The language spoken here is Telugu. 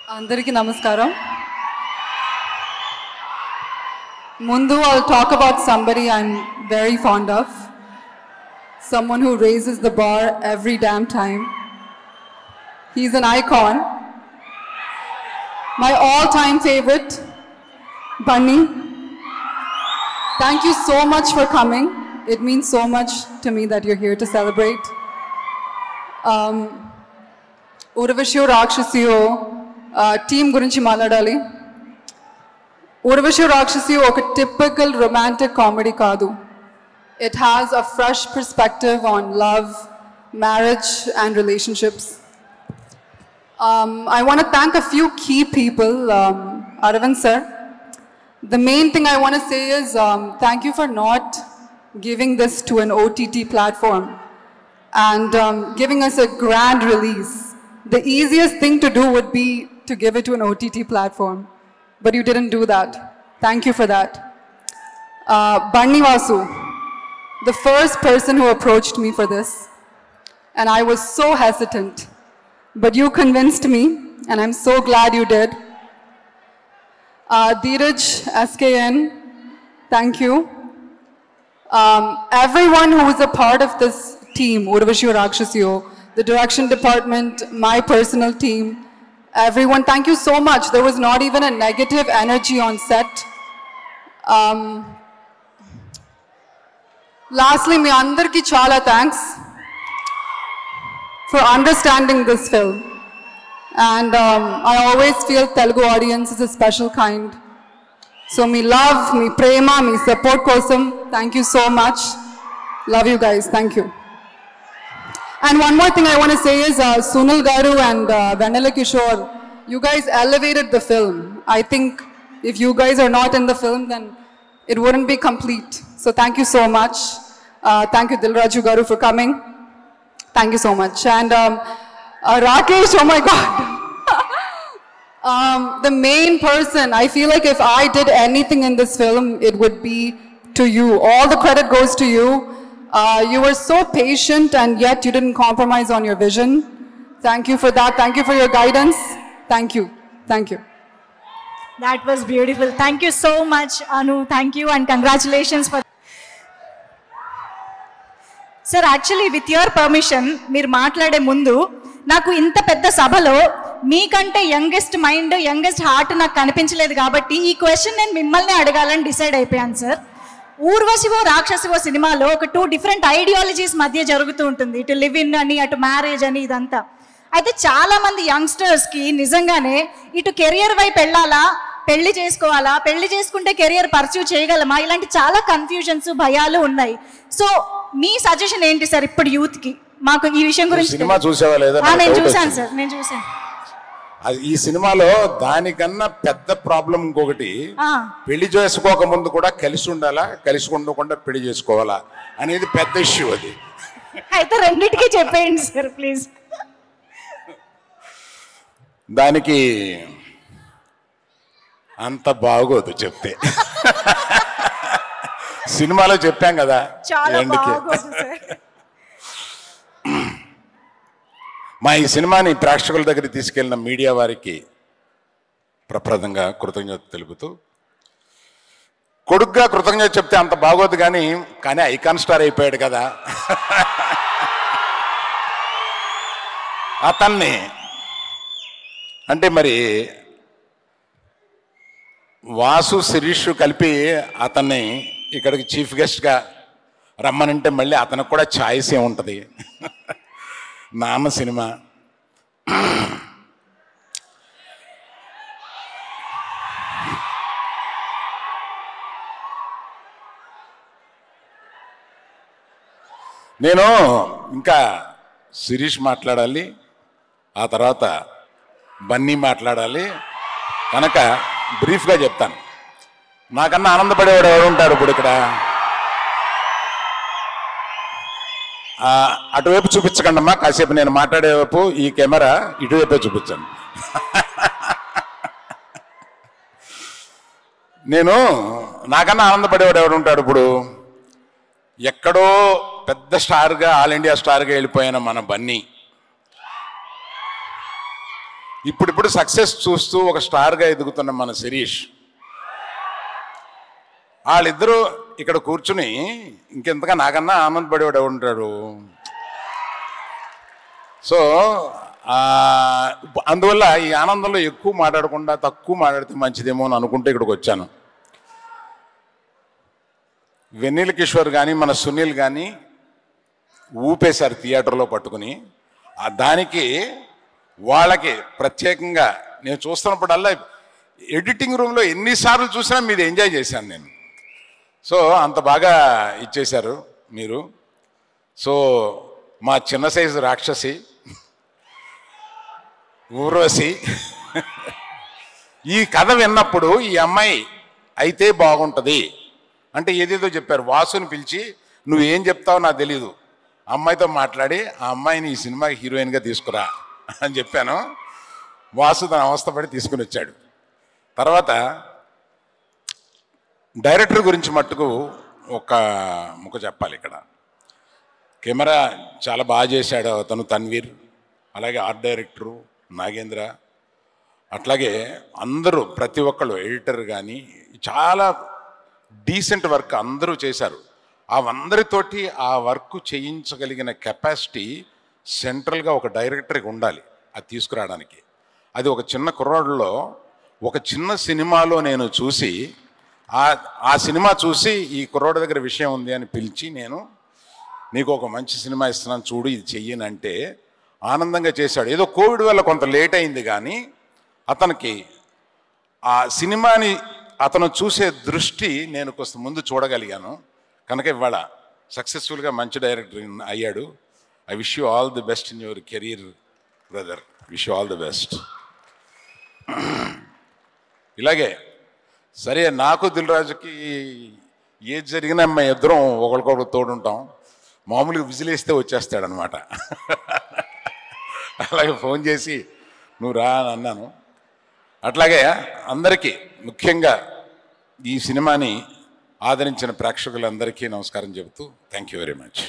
Andariki namaskaram. Mundu, I'll talk about somebody I'm very fond of. Someone who raises the bar every damn time. He's an icon. My all-time favorite, Bunny. Thank you so much for coming. It means so much to me that you're here to celebrate. Urvashiyo Rakshasiyo team gurinchi maladali. Urvashiyo Rakshasiyo oka typical romantic comedy kaadu. It has a fresh perspective on love, marriage and relationships. I want to thank a few key people. Aravind sir, the main thing I want to say is thank you for not giving this to an OTT platform and giving us a grand release. The easiest thing to do would be to give it to an OTT platform, but you didn't do that. Thank you for that. Bunny Vasu, the first person who approached me for this, and I was so hesitant, but you convinced me, and I'm so glad you did. Dheeraj, SKN, thank you. Everyone who is a part of this team, Urvashiyo Rakshasiyo, the direction department, my personal team, everyone, thank you so much. There was not even a negative energy on set. Lastly, mi andarki chala thanks for understanding this film. And I always feel Telugu audience is a special kind. So me love, me prema, me support kosam, thank you so much. Love you guys, thank you. And one more thing I want to say is Sunil Garu and Vennela Kishore, you guys elevated the film. I think if you guys are not in the film, then it wouldn't be complete. So thank you so much. Thank you Dilraju Garu for coming. Thank you so much. And Rakesh, oh my God. The main person, I feel like if I did anything in this film, it would be to you. All the credit goes to you. You were so patient and yet you didn't compromise on your vision. Thank you for that. Thank you for your guidance. Thank you. Thank you. That was beautiful. Thank you so much, Anu. Thank you and congratulations for... Sir, actually with your permission, మీరు మాట్లాడే ముందు నాకు ఇంత పెద్ద సభలో మీకంటే యంగెస్ట్ మైండ్ యంగెస్ట్ హార్ట్ నాకు కనిపించలేదు కాబట్టి ఈ క్వశ్చన్ నేను మిమ్మల్ని అడగాలని డిసైడ్ అయిపోయాను సార్. ఊర్వశివో రాక్షసివో సినిమాలో ఒక 2 డిఫరెంట్ ఐడియాలజీస్ మధ్య జరుగుతూ ఉంటుంది. ఇటు లివ్ ఇన్ అని అటు మ్యారేజ్ అని ఇదంతా. అయితే చాలామంది యంగ్స్టర్స్కి నిజంగానే ఇటు కెరియర్ వైపు వెళ్ళాలా, పెళ్లి చేసుకోవాలా, పెళ్లి చేసుకుంటే కెరియర్ పర్స్యూ చేయగలమా, ఇలాంటి చాలా కన్ఫ్యూజన్స్ భయాలు ఉన్నాయి. సో మీ సజెషన్ ఏంటి సార్ ఇప్పుడు యూత్కి? మాకు ఈ విషయం గురించి సినిమా చూసేవా లేదా? నేను చూశాను సార్, నేను చూశాను. ఈ సినిమాలో దానికన్నా పెద్ద ప్రాబ్లం ఇంకొకటి, పెళ్లి చేసుకోక ముందు కూడా కలిసి ఉండాలా, కలిసి ఉండకుండా పెళ్లి చేసుకోవాలా అనేది పెద్ద ఇష్యూ. అది అయితే రెండింటికి చెప్పేయండి సార్ ప్లీజ్. దానికి అంత బాగోదు చెప్తే. సినిమాలో చెప్పాం కదా. మా ఈ సినిమాని ప్రేక్షకుల దగ్గర తీసుకెళ్లిన మీడియా వారికి ప్రప్రదంగా కృతజ్ఞత తెలుపుతూ, కొడుగ్గా కృతజ్ఞత చెప్తే అంత బాగోదు కానీ ఐకాన్ స్టార్ అయిపోయాడు కదా అతన్ని. అంటే మరి వాసు శిరీష్ కలిపి అతన్ని ఇక్కడికి చీఫ్ గెస్ట్గా రమ్మనంటే మళ్ళీ అతనికి కూడా ఛాయిస్ ఏముంటుంది. నాన్న సినిమా నేను ఇంకా శిరీష్ మాట్లాడాలి, ఆ తర్వాత బన్నీ మాట్లాడాలి కనుక బ్రీఫ్గా చెప్తాను. నాకన్నా ఆనందపడేవాడు ఎవరు ఉంటారు ఇప్పుడు ఇక్కడ? అటువైపు చూపించకండి అమ్మా, కాసేపు నేను మాట్లాడేవైపు ఈ కెమెరా ఇటువైపే చూపించాను. నాకన్నా ఆనందపడేవాడు ఎవరు ఉంటాడు ఇప్పుడు? ఎక్కడో పెద్ద స్టార్గా, ఆల్ ఇండియా స్టార్గా వెళ్ళిపోయిన మన బన్నీ ఇప్పుడిప్పుడు సక్సెస్ చూస్తూ ఒక స్టార్గా ఎదుగుతున్న మన శిరీష్, వాళ్ళిద్దరూ ఇక్కడ కూర్చుని ఇంకెంతగా నాకన్నా ఆనందపడేవాడు ఉంటాడు. సో అందువల్ల ఈ ఆనందంలో ఎక్కువ మాట్లాడకుండా తక్కువ మాట్లాడితే మంచిదేమో అని అనుకుంటే ఇక్కడికి వచ్చాను. వెన్నెల కిషోర్ కానీ మన సునీల్ కానీ ఊపేశారు థియేటర్లో పట్టుకుని. దానికి వాళ్ళకి ప్రత్యేకంగా నేను చూస్తున్నప్పుడల్లా ఎడిటింగ్ రూమ్లో ఎన్నిసార్లు చూసినా మీది ఎంజాయ్ చేశాను నేను. సో అంత బాగా ఇచ్చేశారు మీరు. సో మా చిన్న సైజు రాక్షసి ఊర్వశి ఈ కథ విన్నప్పుడు ఈ అమ్మాయి అయితే బాగుంటుంది అంటే ఏదేదో చెప్పారు. వాసుని పిలిచి నువ్వేం చెప్తావో నాకు తెలీదు, అమ్మాయితో మాట్లాడి ఆ అమ్మాయిని ఈ సినిమాకి హీరోయిన్గా తీసుకురా అని చెప్పాను. వాసు తన అవస్థపడి తీసుకుని వచ్చాడు. తర్వాత డైరెక్టర్ గురించి మట్టుకు ఒక ముక్క చెప్పాలి ఇక్కడ. కెమెరా చాలా బాగా చేశాడు అతను తన్వీర్, అలాగే ఆర్ట్ డైరెక్టరు నాగేంద్ర, అట్లాగే అందరూ ప్రతి ఒక్కళ్ళు ఎడిటర్ కానీ చాలా డీసెంట్ వర్క్ అందరూ చేశారు. అందరితోటి ఆ వర్క్ చేయించగలిగిన కెపాసిటీ సెంట్రల్గా ఒక డైరెక్టర్కి ఉండాలి అది తీసుకురావడానికి. అది ఒక చిన్న కుర్రాడులో ఒక చిన్న సినిమాలో నేను చూసి ఆ సినిమా చూసి ఈ కుర్రాడు దగ్గర విషయం ఉంది అని పిలిచి నేను నీకు ఒక మంచి సినిమా ఇస్తున్నాను చూడు ఇది చెయ్యనంటే ఆనందంగా చేశాడు. ఏదో కోవిడ్ వల్ల కొంత లేట్ అయింది కానీ అతనికి ఆ సినిమాని అతను చూసే దృష్టి నేను కొంత ముందు చూడగలిగాను కనుక ఇవాళ సక్సెస్ఫుల్గా మంచి డైరెక్టర్ అయ్యాడు. I wish you all the best in your career brother, wish you all the best. ఇలాగే సరే నాకు దిల్ రాజుకి ఏది జరిగినా మేము ఇద్దరం ఒకరికొకరు తోడుంటాం. మామూలుగా విజిలేస్తే వచ్చేస్తాడనమాట. అలాగే ఫోన్ చేసి నువ్వు రా అని అన్నాను. అట్లాగే అందరికీ ముఖ్యంగా ఈ సినిమాని ఆదరించిన ప్రేక్షకులందరికీ నమస్కారం చెబుతూ థ్యాంక్ యూ వెరీ మచ్.